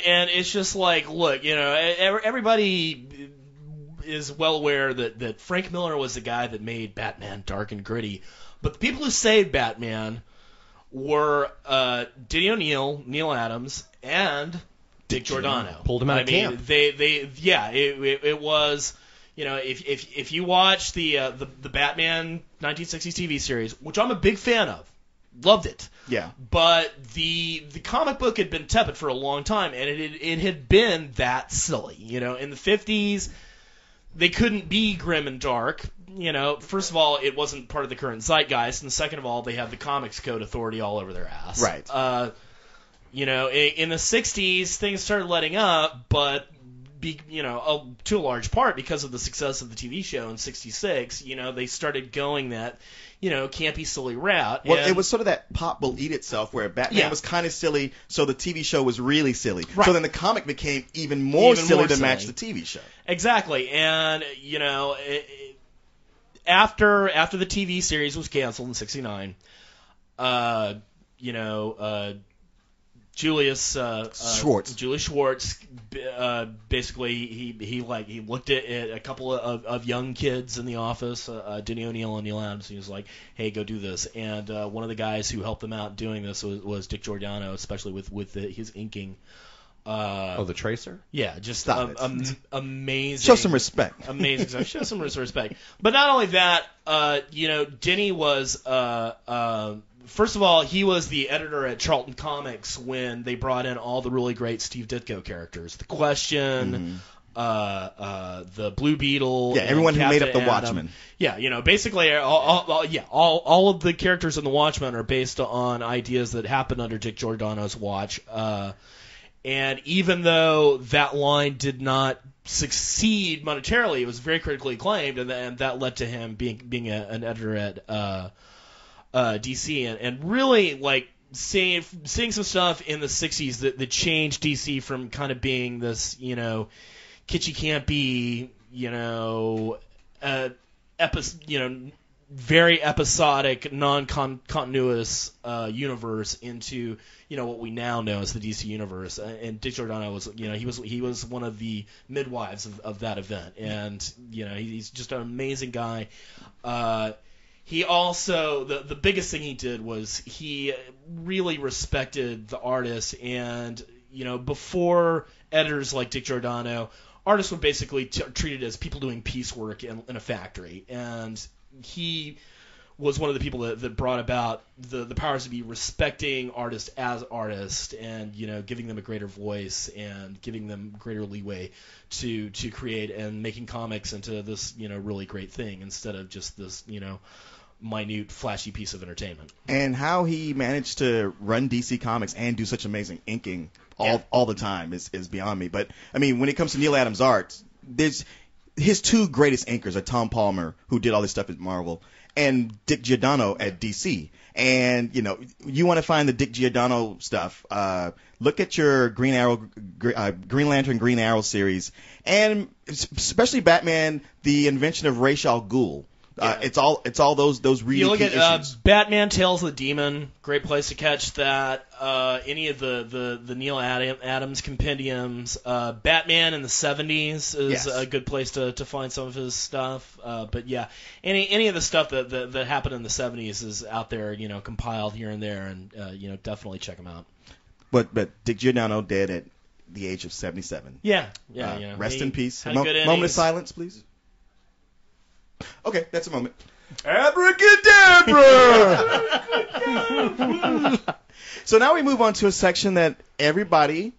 and it's just like, look, everybody is well aware that Frank Miller was the guy that made Batman dark and gritty, but the people who saved Batman were Denny O'Neil, Neil Adams, and Dick Giordano. Pulled him out of camp. It was, if you watch the Batman 1960s TV series, which I'm a big fan of, loved it. Yeah. But the comic book had been tepid for a long time, and it had been that silly. In the 50s, they couldn't be grim and dark. First of all, it wasn't part of the current zeitgeist, and second of all, they have the Comics Code Authority all over their ass. Right. In the 60s, things started letting up, but to a large part because of the success of the TV show in '66, they started going that, campy, silly route. Well, it was sort of that pop will eat itself, where Batman was kind of silly, so the TV show was really silly. Right. So then the comic became even more silly to match the TV show. Exactly, and after the TV series was canceled in '69, Julius Schwartz, basically he looked at a couple of young kids in the office, Denny O'Neil and Neil Adams, and he was like, "Hey, go do this." And one of the guys who helped them out doing this was Dick Giordano, especially with his inking. The Tracer? Yeah, just amazing. Show some respect. Amazing stuff. Show some respect. But not only that, Denny was. First of all, he was the editor at Charlton Comics when they brought in all the really great Steve Ditko characters. The Question, the Blue Beetle. Yeah, everyone who made up the Adam. Watchmen. Yeah, basically all of the characters in the Watchmen are based on ideas that happened under Dick Giordano's watch. And even though that line did not succeed monetarily, it was very critically acclaimed, and that led to him being an editor at DC, and really seeing some stuff in the 60s that changed DC from kind of being this, kitschy campy, very episodic, non-continuous universe into what we now know as the DC universe. And Dick Giordano was he was one of the midwives of that event, and he's just an amazing guy. He also, the biggest thing he did was he really respected the artist, and, before editors like Dick Giordano, artists were basically treated as people doing piecework in a factory, and he was one of the people that brought about the powers to be respecting artists as artists, and giving them a greater voice and giving them greater leeway to create and making comics into this really great thing instead of just this minute flashy piece of entertainment. And how he managed to run DC Comics and do such amazing inking all the time is beyond me. But I mean, when it comes to Neil Adams' art, his two greatest inkers are Tom Palmer, who did all this stuff at Marvel, and Dick Giordano at DC. And you want to find the Dick Giordano stuff, look at your Green Lantern, Green Arrow series, and especially Batman: The Invention of Ra's al Ghul. Yeah. It's all those really you look key at issues. Batman Tales of the Demon, great place to catch that. Any of the Neil Adams compendiums. Batman in the 70s is a good place to find some of his stuff. But yeah, any of the stuff that happened in the 70s is out there, compiled here and there, and definitely check them out. But Dick Giordano dead at the age of 77. Yeah. Rest in peace. Moment of silence, please. Okay, that's a moment. Abracadabra! So now we move on to a section that everybody...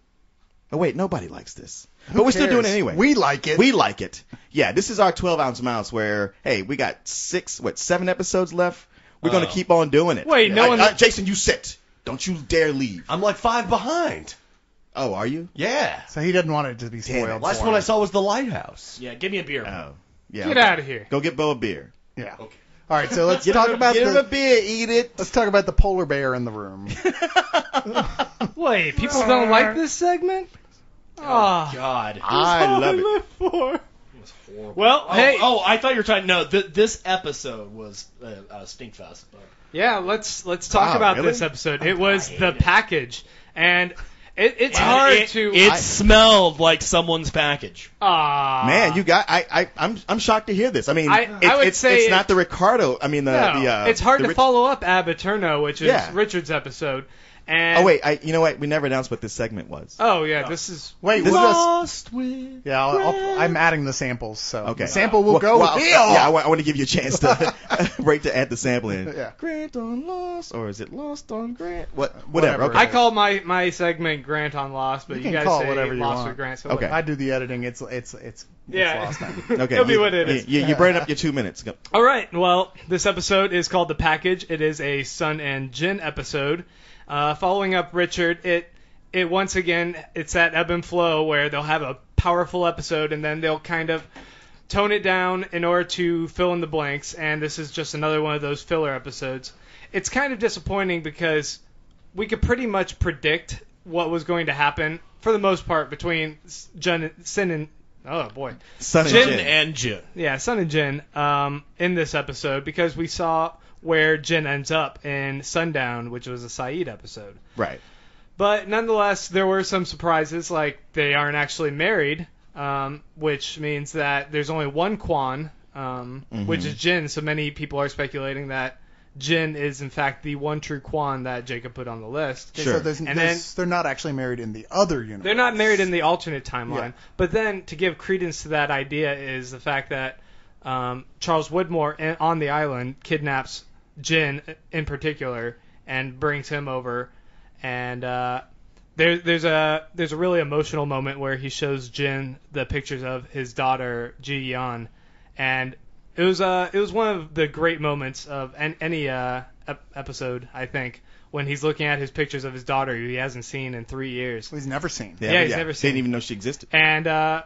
Oh, wait, nobody likes this. But we're still doing it anyway. We like it. We like it. Yeah, this is our 12-ounce mouse where, hey, we got 7 episodes left. We're going to keep on doing it. Wait, Jason, you sit. Don't you dare leave. I'm like 5 behind. Oh, are you? Yeah. So he doesn't want it to be spoiled. Last one I saw was The Lighthouse. Yeah, give me a beer. Oh. Yeah, Get out of here. Go get Beau a beer. Yeah. Okay. All right, so let's talk about get him a beer, eat it. Let's talk about the polar bear in the room. Wait, people don't like this segment? Oh, God. I love it. It was horrible. Well, hey. Oh, I thought you were talking... No, this episode was a stinkfest. But... Yeah, let's talk about really? this episode. It was The Package, and It's hard to. It smelled like someone's package. Man, you got. I'm shocked to hear this. I mean, I would say it's not the Ricardo. I mean, it's hard to follow up Ab Eterno, which is Richard's episode. And you know what? We never announced what this segment was. Oh yeah, this is. Wait, This Lost with. Yeah, I'm adding the samples. So Okay. the sample will go. Yeah, I want to give you a chance to to add the sample in. Yeah. Grant on Lost, or is it Lost on Grant? Whatever. Okay. I call my segment Grant on Lost, but You you, can guys call it say whatever you Lost want. with Grant. So Okay. I do the editing. It's Yeah. Lost time. Okay. It'll be what it is. You burned up your 2 minutes. Go. All right. Well, this episode is called The Package. It is a Sun and Jin episode. Following up Richard, it once again, it's that ebb and flow where they'll have a powerful episode and then they'll kind of tone it down in order to fill in the blanks, and this is just another one of those filler episodes. It's kind of disappointing because we could pretty much predict what was going to happen for the most part between Sun and Jin. Yeah, Sun and Jin in this episode, because we saw where Jin ends up in Sundown, which was a Saeed episode. Right. But nonetheless, there were some surprises, like they aren't actually married, which means that there's only one Quan, which is Jin, so many people are speculating that Jin is in fact the one true Quan that Jacob put on the list. Sure. So they're not actually married in the other universe. They're not married in the alternate timeline. Yeah. But then, to give credence to that idea, is the fact that Charles Widmore on the island kidnaps Jin in particular and brings him over, and there's a really emotional moment where he shows Jin the pictures of his daughter Ji Yeon, and it was one of the great moments of any episode, I think, when he's looking at his pictures of his daughter who he hasn't seen in 3 years. He's never seen. Yeah, he's never seen. Didn't even know she existed. And I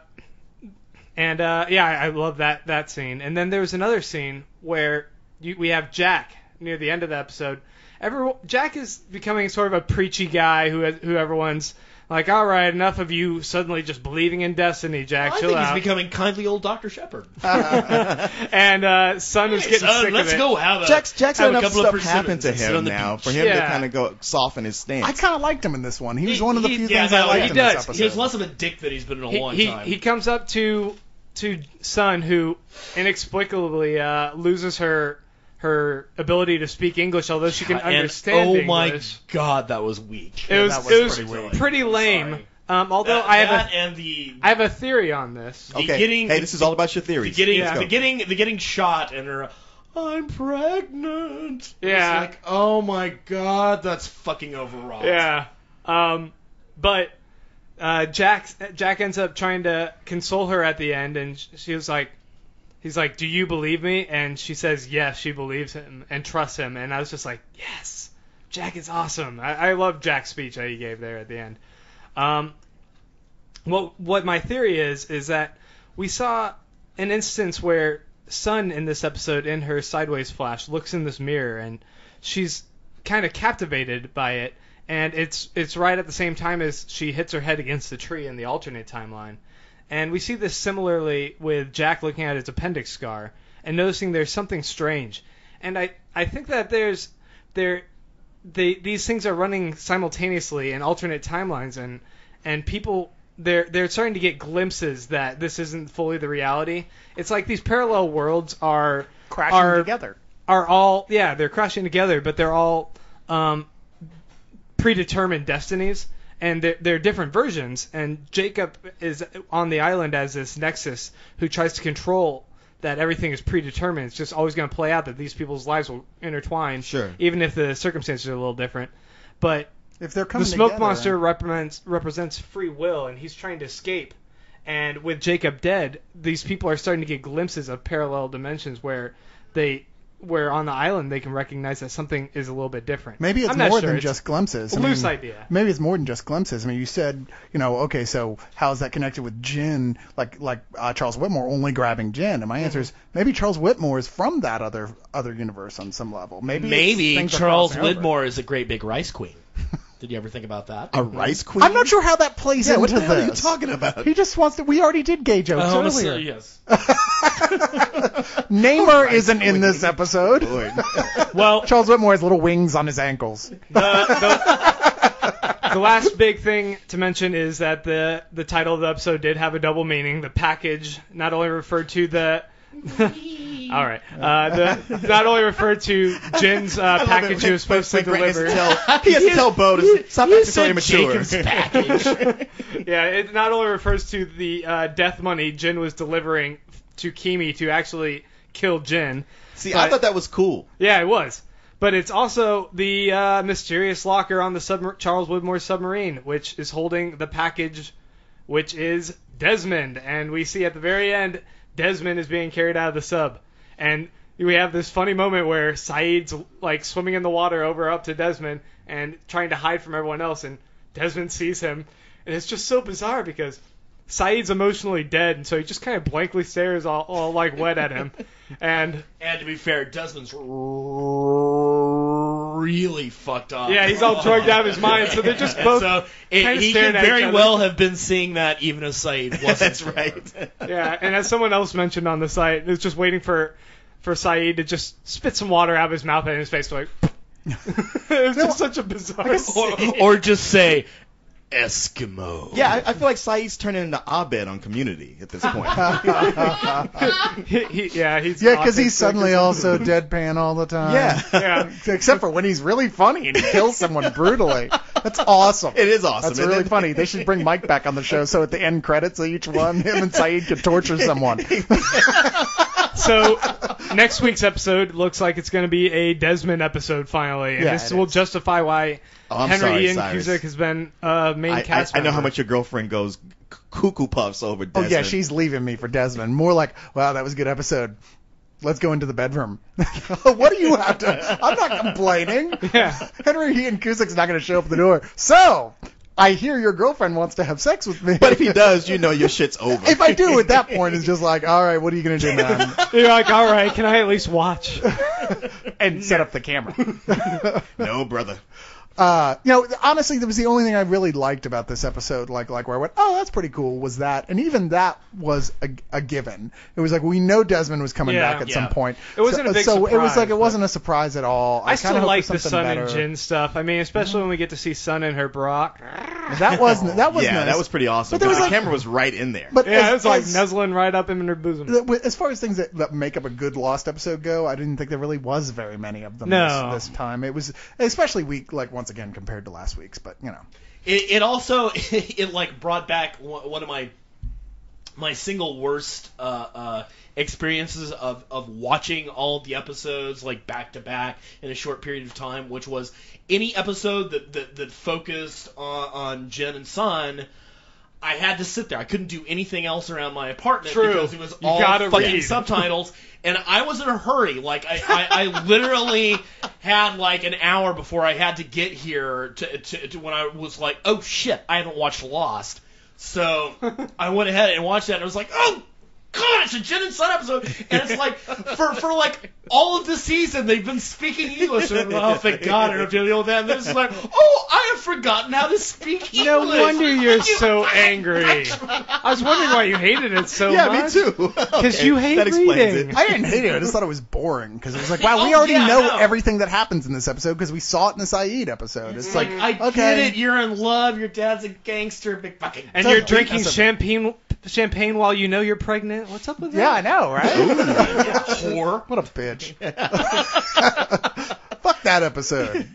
love that scene. And then there was another scene where we have Jack near the end of the episode. Jack is becoming sort of a preachy guy who everyone's like, all right, enough of you suddenly just believing in destiny, Jack. Chill out. He's becoming kindly old Dr. Shepard. And Sun is getting sick of let's it. go have a Jack's have had a enough couple of stuff happen to persimmons and sit him on the now beach. for him to Yeah. kind of go soften his stance. I kind of liked him in this one. He was one of the few things I liked he in does. this episode. He's less of a dick than he's been in a long time. He comes up to Sun, who inexplicably loses her ability to speak English, although she can understand oh English. my god, that was weak. It was pretty weak. pretty lame. Sorry. Although I have a theory on this. Okay. Hey, this is all about your theories. The getting shot and her, I'm pregnant. Yeah. It's like, oh my god, that's fucking overwrought. Yeah. But Jack ends up trying to console her at the end, and he's like, do you believe me? And she says yes, she believes him and trusts him. And I was just like, yes, Jack is awesome. I love Jack's speech that he gave there at the end. What my theory is that we saw an instance where Sun in this episode, in her sideways flash, looks in this mirror and she's kind of captivated by it, and it's right at the same time as she hits her head against the tree in the alternate timeline. And we see this similarly with Jack looking at his appendix scar and noticing there's something strange. And I think that these things are running simultaneously in alternate timelines, and people they're starting to get glimpses that this isn't fully the reality. It's like these parallel worlds are crashing together. They're crashing together, but they're all predetermined destinies, and they're different versions. And Jacob is on the island as this nexus who tries to control that everything is predetermined. It's just always going to play out that these people's lives will intertwine, Sure, even if the circumstances are a little different. But if they're coming the smoke together, monster represents free will, and he's trying to escape. And with Jacob dead, these people are starting to get glimpses of parallel dimensions where on the island they can recognize that something is a little bit different. Maybe it's more than just glimpses. Loose idea. Maybe it's more than just glimpses. I mean, you said, okay, so how is that connected with Jin? Like Charles Whitmore only grabbing Jin, and my answer is maybe Charles Whitmore is from that other universe on some level. Maybe Charles Whitmore is a great big rice queen. Did you ever think about that? A rice queen? I'm not sure how that plays into what the this. hell are you talking about? He just wants to. We already did gay jokes earlier. Yes. Namer isn't in this episode. Lord. Well, Charles Whitmore has little wings on his ankles. the the last big thing to mention is that the title of the episode did have a double meaning. The package not only referred to the all right, not only referred to Jin's package he was supposed to deliver. He has to tell Beau to stop acting so immature. Jacob's package. Yeah, it not only refers to the death money Jin was delivering to Kimi to actually kill Jin. See, I thought that was cool. Yeah, it was. But it's also the mysterious locker on the Charles Widmore's submarine, which is holding the package, which is Desmond. And we see at the very end, Desmond is being carried out of the sub. And we have this funny moment where Saeed's like swimming in the water over up to Desmond and trying to hide from everyone else. And Desmond sees him. And it's just so bizarre because Saeed's emotionally dead, and so he just kind of blankly stares all like wet at him. And to be fair, Desmond's really fucked up. Yeah, he's all drugged out of his mind, so they're just both kind of he staring could at each very other. well have been seeing that even if Saeed wasn't. That's right. Yeah, and as someone else mentioned on the site, it was just waiting for Saeed to just spit some water out of his mouth and his face, like. It was just such a bizarre. Or just say. Eskimo. Yeah, I feel like Saeed's turning into Abed on Community at this point. Because he's suddenly also deadpan all the time. Yeah. Except for when he's really funny and he kills someone brutally. That's awesome. It is awesome. That's really funny. They should bring Mike back on the show so at the end credits of each one, him and Saeed could torture someone. So next week's episode looks like it's going to be a Desmond episode finally, and this will justify why Henry Ian Cusick has been main cast member. I know how much your girlfriend goes cuckoo puffs over Desmond. Oh yeah, she's leaving me for Desmond. More like, wow, that was a good episode. Let's go into the bedroom. What do you have to? I'm not complaining. Yeah. Henry Ian Cusick's not going to show up at the door. So, I hear your girlfriend wants to have sex with me. But if he does, you know your shit's over. If I do, at that point, it's just like, all right, what are you going to do, man? You're like, all right, can I at least watch? And set up the camera. No, brother. Honestly, that was the only thing I really liked about this episode. Like where I went, oh, that's pretty cool. Was that, and even that was a given. It was like we know Desmond was coming back at some point. It wasn't a big surprise. It was like it wasn't a surprise at all. I still like the Sun and Jin stuff. I mean, especially when we get to see Sun and her Brock. That was nice. That was pretty awesome. But the camera was right in there. But it was like nuzzling right up in her bosom. As far as things that make up a good Lost episode go, I didn't think there really was very many of them this time. It was especially weak, like once again compared to last week's, but you know. It also like brought back one of my single worst experiences of watching all of the episodes like back to back in a short period of time, which was any episode that focused on Jen and Sun. I had to sit there. I couldn't do anything else around my apartment because it was all fucking subtitles. And I was in a hurry. Like I literally had like an hour before I had to get here to when I was like, oh shit, I haven't watched Lost. So I went ahead and watched that, and I was like, oh god, it's a Jen and Sun episode. And it's like for like all of the season they've been speaking English. And oh thank God I don't have to deal with that. And then it's like, oh, I have forgotten how to speak English. No wonder you're so angry. I was wondering why you hated it so much. Yeah, me too. Because you hate reading. I didn't hate it. I just thought it was boring because it was like, wow, we already know everything that happens in this episode because we saw it in the Saeed episode. It's like, I get it. You're in love. Your dad's a gangster. Big fucking. And you're drinking champagne while you know you're pregnant. What's up with that? Yeah, I know, right? Whore. What a bitch. Fuck that episode.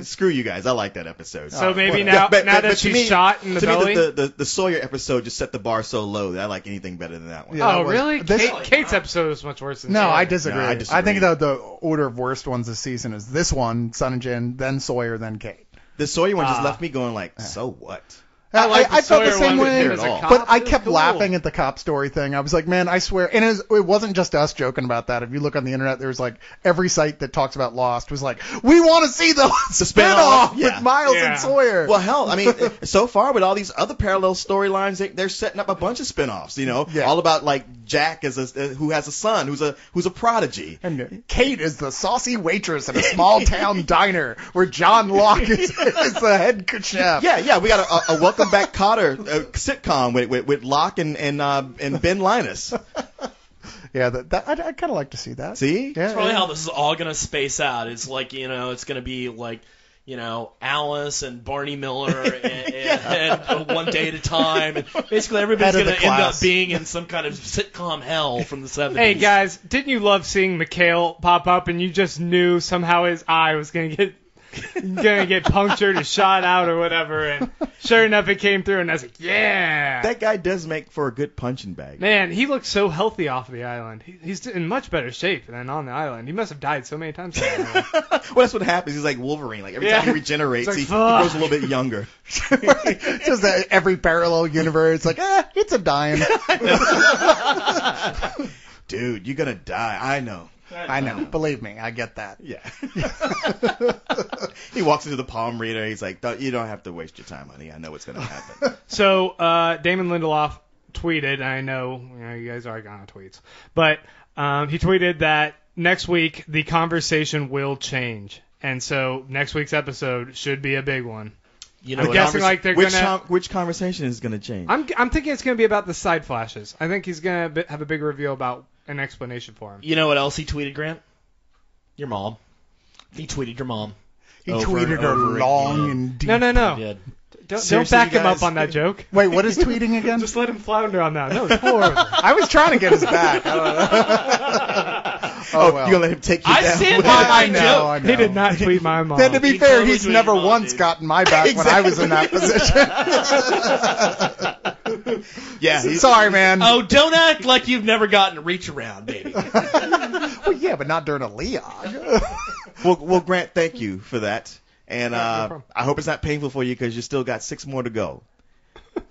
Screw you guys. I like that episode. So maybe now that she's shot in the belly? The Sawyer episode just set the bar so low that I like anything better than that one. Yeah, really? Kate's episode was much worse than I disagree. I think the order of worst ones this season is this one, Sun and Jin, then Sawyer, then Kate. The Sawyer one just left me going like, so what? I felt the same way, but I kept laughing at the cop story thing. I was like, man, I swear, and it wasn't just us joking about that. If you look on the internet, there's like every site that talks about Lost was like, we want to see the spinoff with Miles and Sawyer. Well, hell, I mean, so far with all these other parallel storylines, they're setting up a bunch of spinoffs. You know, all about like Jack who has a son who's a prodigy, and Kate is the saucy waitress in a small town diner where John Locke is the head chef. Yeah, we got a Welcome Back Kotter sitcom with Locke and Ben Linus. Yeah, I'd kind of like to see that. See? That's probably how this is all going to space out. It's like, it's going to be like, Alice and Barney Miller and One Day at a Time. And basically, everybody's going to end up being in some kind of sitcom hell from the 70s. Hey, guys, didn't you love seeing Mikhail pop up and you just knew somehow his eye was going to get punctured or shot out or whatever, and sure enough it came through, and I was like, yeah. That guy does make for a good punching bag. Man, he looks so healthy off the island. He's in much better shape than on the island. He must have died so many times on the island. Well, that's what happens. He's like Wolverine. Like every time he regenerates, like, he grows a little bit younger. It's just that every parallel universe, like, it's a dying. Dude, you're gonna die. I know. I know. Believe me, I get that. Yeah. He walks into the palm reader. He's like, you don't have to waste your time, honey. I know what's going to happen. So Damon Lindelof tweeted, and I know you guys are on tweets, but he tweeted that next week the conversation will change. And so next week's episode should be a big one. I'm guessing like they're which conversation is going to change? I'm thinking it's going to be about the side flashes. I think he's going to have a big reveal about an explanation for him. You know what else he tweeted, Grant? Your mom. He tweeted your mom. He tweeted her long and deep. No. He did. Don't back him up on that joke. Wait, what is tweeting again? Just let him flounder on that. No, it's horrible. I was trying to get his back. I don't know. Oh, well. You're going to let him take you down? I stand by my joke. I know. He did not tweet my mom. Then to be He fair, totally he's tweeted never your mom, once dude. gotten my back when I was in that position. Yeah. Sorry, man. Oh, don't act like you've never gotten a reach around, baby. Well, yeah, but not during a Leon. Well, Grant, thank you for that. And no problem. I hope it's not painful for you because you still got 6 more to go.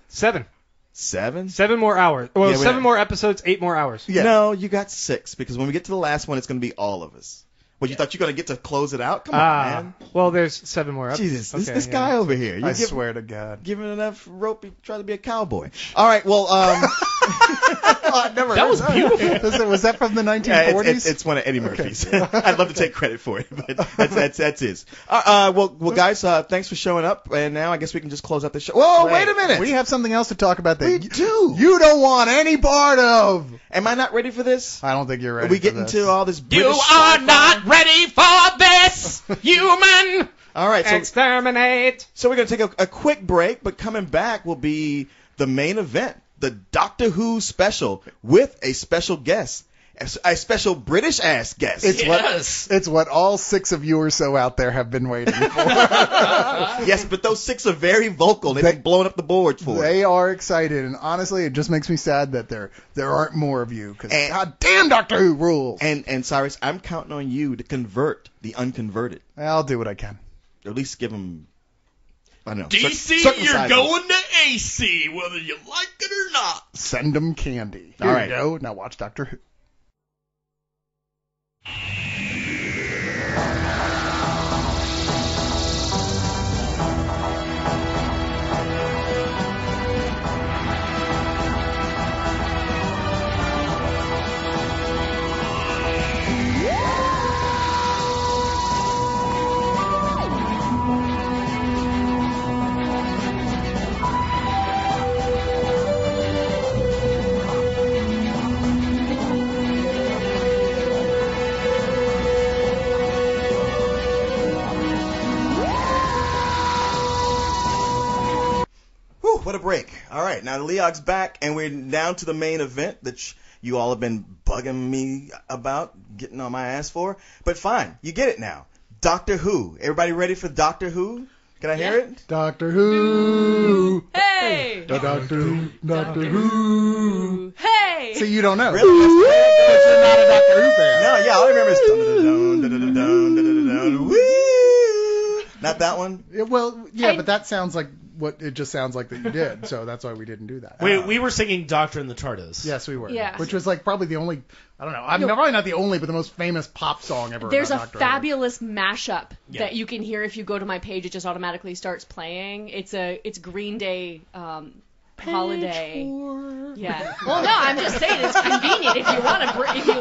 7. 7? 7 more hours. Well, Yeah, 7 more episodes, 8 more hours. Yeah. No, you got 6 because when we get to the last one, it's going to be all of us. Well, you thought you were going to get to close it out? Come on, man. Well, there's 7 more episodes. Jesus, Okay, this guy over here. I swear to God. Give him enough rope, he try to be a cowboy. All right, well, I've never That heard was beautiful. Was that from the 1940s? it's one of Eddie Murphy's. I'd love to take credit for it, but that's his. Well, guys, thanks for showing up, and now I guess we can just close out the show. Whoa, wait a minute. We have something else to talk about that We do. you don't want any part of. Am I not ready for this? I don't think you're ready. Are we for getting this. to all this You British are sci-fi? not ready for this, human. All right, Exterminate. so we're going to take a quick break, but coming back will be the main event, the Doctor Who special with a special guest, a special British-ass guest. It's what all 6 of you or so out there have been waiting for. Yes, but those 6 are very vocal. They've been blowing up the board for it. They are excited, and honestly, it just makes me sad that there aren't more of you, because God damn Doctor Who rules. And Cyrus, I'm counting on you to convert the unconverted. I'll do what I can. Or at least give them, I don't know. DC, you're circumcise them. going to AC, whether you like it or not. Send them candy. All Here right. you go. Now watch Doctor Who. Whew, what a break. All right, now the Leog's back, and we're down to the main event that you all have been bugging me about, getting on my ass for. But fine, you get it now. Doctor Who. Everybody ready for Doctor Who? Can I hear it? Doctor Who. Hey! Doctor Who. Doctor Who. Hey! So you don't know. Really? Because you're not a Doctor Who fan. No, yeah, all I remember is dun-dun-dun-dun-dun-dun-dun-dun, woo. Not that one? Yeah, well, yeah, Hey. but that sounds like what it just sounds like that you did, so that's why we didn't do that. We were singing Doctor in the TARDIS. Yes, we were. Yeah. Which was like probably the only, I don't know, I'm probably not the only, but the most famous pop song ever. There's a about Doctor Who. fabulous mashup Yeah. that you can hear if you go to my page. It just automatically starts playing. It's Green Day holiday. Yeah. Well, no, I'm just saying it's convenient if you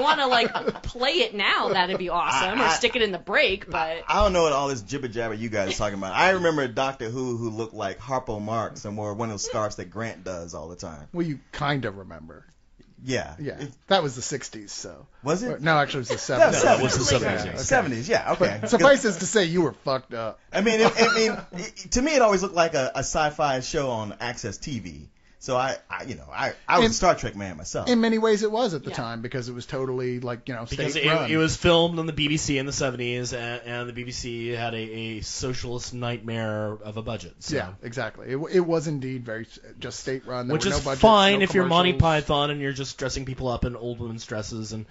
want to like play it now. That'd be awesome, or stick it in the break. But I don't know what all this jibber jabber you guys are talking about. I remember a Doctor Who looked like Harpo Marx and wore one of those scarves that Grant does all the time. Well, you kind of remember. Yeah. Yeah, that was the 60s, so. Was it? No, actually, it was the 70s. No, No, it was the Late 70s. seventies. 70s, yeah, okay. But suffice it to say, you were fucked up. I mean, to me, it always looked like a sci-fi show on Access TV. So I was a Star Trek man myself. In many ways, it was at the Yeah. time because it was totally like Because state-run. it was filmed on the BBC in the 70s, and the BBC had a socialist nightmare of a budget. So. Yeah, exactly. It was indeed very just state-run. There Which were is no budgets, fine no if you're Monty commercials. Python and you're just dressing people up in old women's dresses and,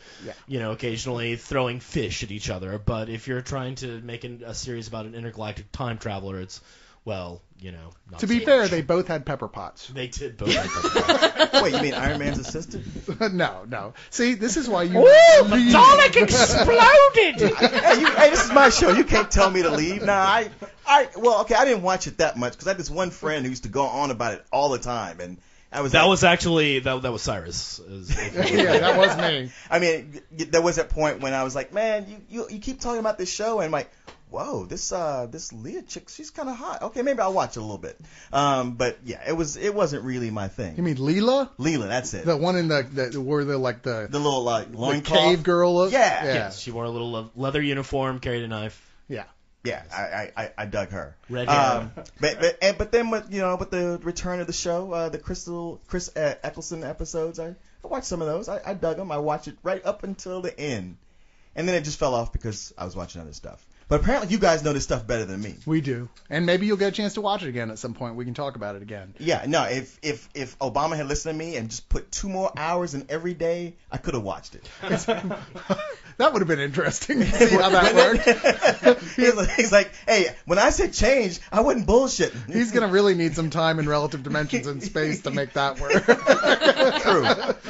occasionally throwing fish at each other. But if you're trying to make a series about an intergalactic time traveler, it's, well, not To be so fair, much. they both had pepper pots. They did both. have Wait, you mean Iron Man's assistant? No. See, this is why you. the leave. Dalek exploded! Hey, this is my show. You can't tell me to leave. Nah, I didn't watch it that much because I had this one friend who used to go on about it all the time, and I was That like, was actually that was Cyrus. Yeah, that was me. I mean, there was that point when I was like, man, you keep talking about this show, and I'm like, whoa, this Leah chick, she's kind of hot. Okay, maybe I'll watch it a little bit. But yeah, it wasn't really my thing. You mean Leela? Leela, that's it. The one in the where the The little the loincloth. cave girl look? Yeah. Yes, she wore a little leather uniform, carried a knife. Yeah. Yeah, I dug her. Red hair. But then with the return of the show, the Chris Eccleston episodes, I watched some of those. I dug them. I watched it right up until the end, and then it just fell off because I was watching other stuff. But apparently you guys know this stuff better than me. We do. And maybe you'll get a chance to watch it again at some point. We can talk about it again. Yeah, no, if Obama had listened to me and just put 2 more hours in every day, I could have watched it. That would have been interesting to see how that worked. He's like, hey, when I said change, I wasn't bullshitting. He's going to really need some time in relative dimensions and space to make that work. True.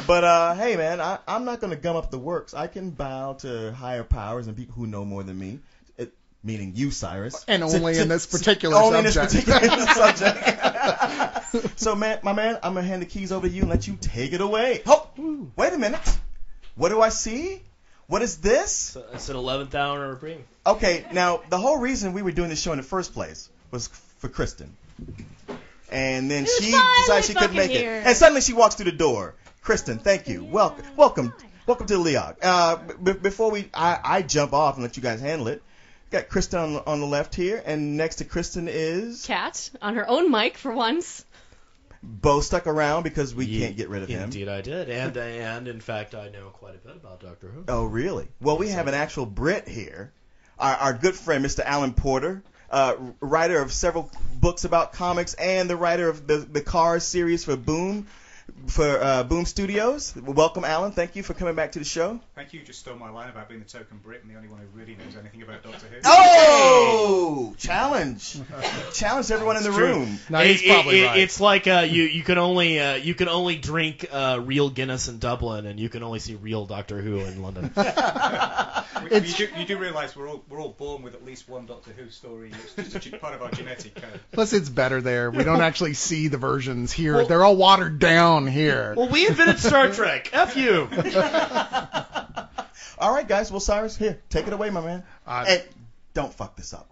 But, hey, man, I'm not going to gum up the works. I can bow to higher powers and people who know more than me. Meaning you, Cyrus. And only in this particular only subject. in this particular subject. So, my man, I'm going to hand the keys over to you and let you take it away. Oh, wait a minute. What do I see? What is this? It's an 11th hour ring. Okay, now, the whole reason we were doing this show in the first place was for Kristen. And then she decided she couldn't make it. And suddenly she walks through the door. Kristen, thank you. Welcome to the Leog. Before I jump off and let you guys handle it, got Kristen on the left here, and next to Kristen is Katt on her own mic for once. Beau stuck around because we can't get rid of him. Indeed, I did, and in fact, I know quite a bit about Doctor Who. Oh, really? Well, we have an actual Brit here, our good friend, Mr. Alan Porter, writer of several books about comics and the writer of the Cars series for Boom Studios. Welcome, Alan. Thank you for coming back to the show. Thank you. Just stole my line about being the token Brit and the only one who really knows anything about Doctor Who. Oh! Challenge everyone in the room. No, he's probably right. It's like you can only drink real Guinness in Dublin, and you can only see real Doctor Who in London. You do realise we're all born with at least one Doctor Who story. It's just part of our genetic code. Plus, it's better there. We don't actually see the versions here. They're all watered down here. Well, we invented Star Trek. F you. All right, guys. Well, Cyrus, here, take it away, my man. And don't fuck this up.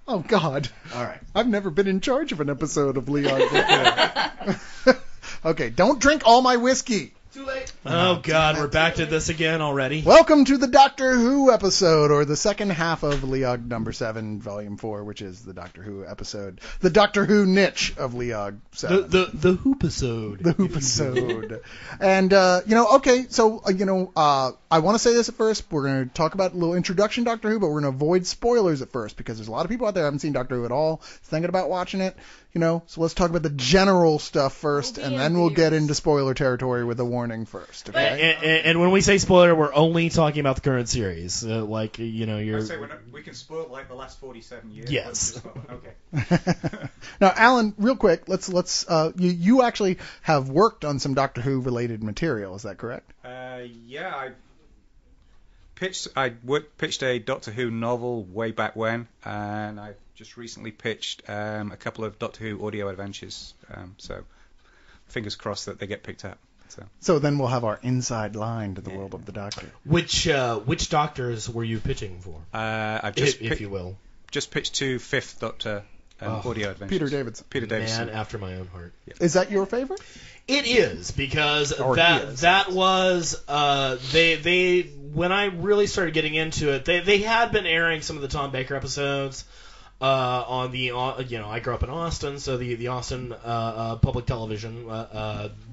Oh, God. All right. I've never been in charge of an episode of Leon before. Okay, don't drink all my whiskey. Too late. Oh, God, we're back to this again already. Welcome to the Doctor Who episode, or the second half of Leog number 7, volume 4, which is the Doctor Who episode. The Doctor Who niche of Leog 7. The Hoop-isode. The Hoop-isode. And, okay, so, I want to say this at first. We're going to talk about a little introduction to Doctor Who, but we're going to avoid spoilers at first, because there's a lot of people out there who haven't seen Doctor Who at all, thinking about watching it. So let's talk about the general stuff first, and then we'll get into spoiler territory with a warning first. Okay? And when we say spoiler, we're only talking about the current series. You're. I say we can spoil like the last 47 years. Yes. Okay. Now, Alan, real quick, let's you actually have worked on some Doctor Who related material. Is that correct? Yeah, I pitched a Doctor Who novel way back when, and I just recently pitched a couple of Doctor Who audio adventures. So fingers crossed that they get picked up. So then we'll have our inside line to the world of the Doctor. Which Doctors were you pitching for? I've just if you will. Just pitched to Fifth Doctor audio adventures. Peter Davidson. Peter Davidson. Man after my own heart. Is that your favorite? It is, because Or he is. that was they when I really started getting into it, they had been airing some of the Tom Baker episodes on the I grew up in Austin, so the Austin public television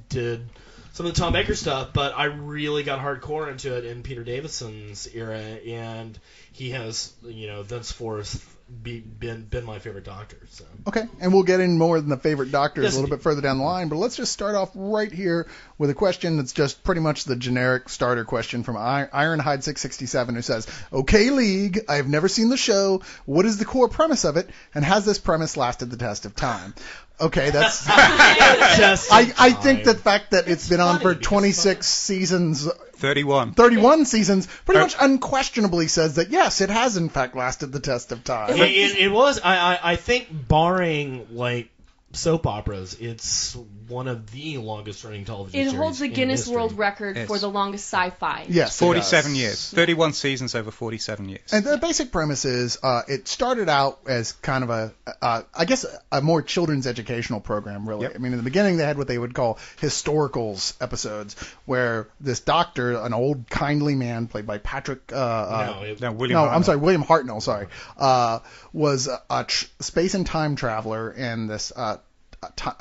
did some of the Tom Baker stuff, but I really got hardcore into it in Peter Davison's era, and he has thenceforth been my favorite Doctor. So. Okay, and we'll get in more than the favorite Doctors Yes, a little bit further down the line, but let's just start off right here with a question that's just pretty much the generic starter question from Ironhide667, who says, "Okay, League, I have never seen the show. What is the core premise of it, and has this premise lasted the test of time?" Okay, that's. I think the fact that it's been on for 26 seasons. 31 seasons pretty much unquestionably says that, yes, it has in fact lasted the test of time. It was. I think, barring like soap operas, it's one of the longest running television series. It holds the in Guinness history. World Record for the longest sci-fi. Yes, 47 years. 31 seasons over 47 years. And the basic premise is it started out as kind of a more children's educational program, really. Yep. I mean, in the beginning, they had what they would call historicals episodes, where this doctor, an old kindly man played by Patrick... William I'm sorry, William Hartnell, sorry, was a space and time traveler in this... a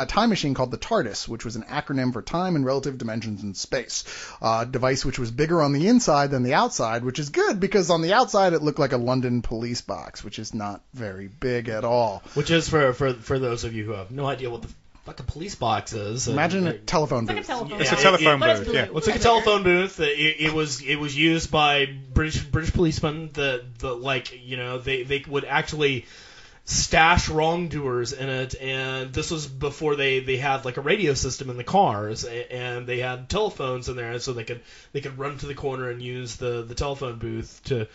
time machine called the TARDIS, which was an acronym for Time and Relative Dimensions in Space. A device which was bigger on the inside than the outside, which is good because on the outside it looked like a London police box, which is not very big at all. Which is, for those of you who have no idea what the fuck a police box is. Imagine a telephone booth. It's like a telephone It's booth. a telephone But it's booth, blue. yeah. It's like a telephone booth. It was used by British policemen that they would actually stash wrongdoers in it, and this was before they had like a radio system in the cars, and they had telephones in there, so they could run to the corner and use the telephone booth to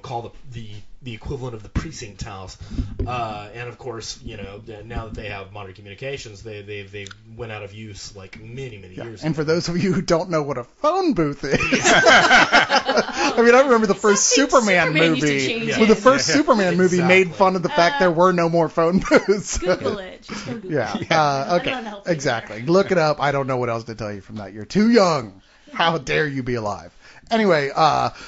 call the equivalent of the precinct house. And of course, now that they have modern communications, they went out of use like many years ago. And for those of you who don't know what a phone booth is, I mean, I remember the first Superman Superman used to movie. change Well, it. the first Superman movie Exactly. made fun of the fact there were no more phone booths. Google it. Just go Google it. Yeah. I don't know Okay. how to help you Exactly. there. Look it up. I don't know what else to tell you from that. You're too young. How dare you be alive? Anyway,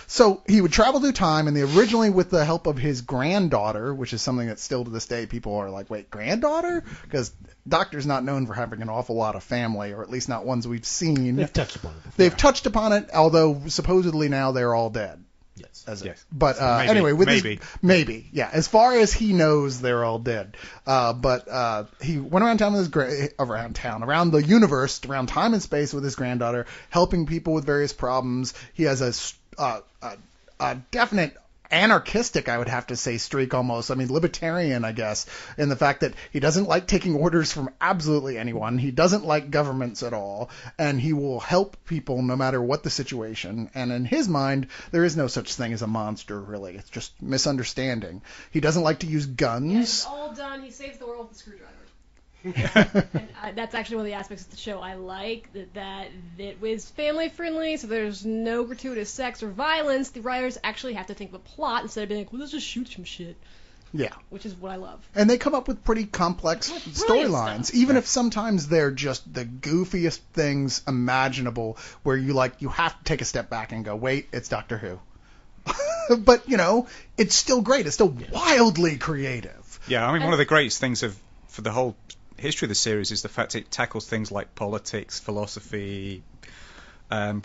so he would travel through time, and originally with the help of his granddaughter, which is something that still to this day people are like, wait, granddaughter? Because Doctor's not known for having an awful lot of family, or at least not ones we've seen. They've touched upon it before. They've touched upon it, although supposedly now they're all dead. Yes. Yes. But Maybe. anyway, with Maybe. maybe, yeah. As far as he knows, they're all dead. But he went around town with around the universe, around time and space with his granddaughter, helping people with various problems. He has a definite anarchistic, I would have to say, streak almost. I mean, libertarian, I guess, in the fact that he doesn't like taking orders from absolutely anyone. He doesn't like governments at all, and he will help people no matter what the situation. And in his mind, there is no such thing as a monster, really. It's just misunderstanding. He doesn't like to use Yeah, guns. it's all done. He saves the world with a screwdriver. And that's actually one of the aspects of the show I like, that it was family friendly, so there's no gratuitous sex or violence. The writers actually have to think of a plot instead of being like, well, let's just shoot some shit, Yeah. which is what I love. And they come up with pretty complex Brilliant storylines, stuff. even if sometimes they're just the goofiest things imaginable, where you have to take a step back and go, wait, it's Doctor Who. But, it's still great. It's still wildly creative. Yeah, I mean, one of the greatest things for the whole history of the series is the fact it tackles things like politics, philosophy,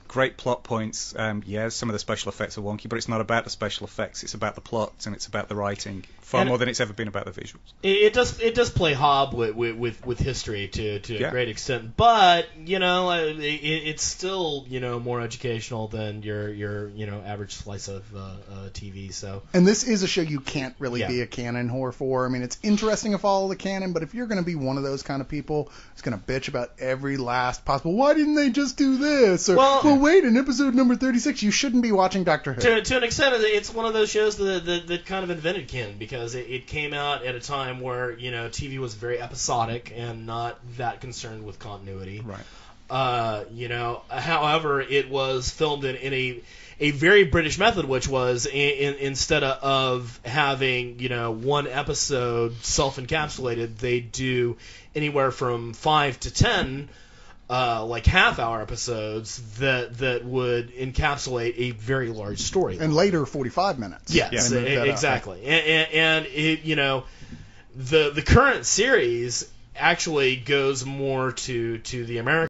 great plot points. Yeah, some of the special effects are wonky, but it's not about the special effects. It's about the plot, and it's about the writing far more than it's ever been about the visuals. It does play hob with history to Yeah. a great extent, but it's still more educational than your average slice of TV. So And this is a show you can't really Yeah. be a canon whore for. I mean, it's interesting to follow the canon, but if you're going to be one of those kind of people who's going to bitch about every last possible, why didn't they just do this? Or, well wait, in episode number 36, you shouldn't be watching Doctor Who. to an extent, it's one of those shows that kind of invented canon, because it came out at a time where TV was very episodic and not that concerned with continuity. Right. However, it was filmed in a very British method, which was instead of having one episode self-encapsulated, they do anywhere from 5 to 10 like half-hour episodes that would encapsulate a very large story. And later 45 minutes. Yes, exactly. And it, the current series actually goes more to the American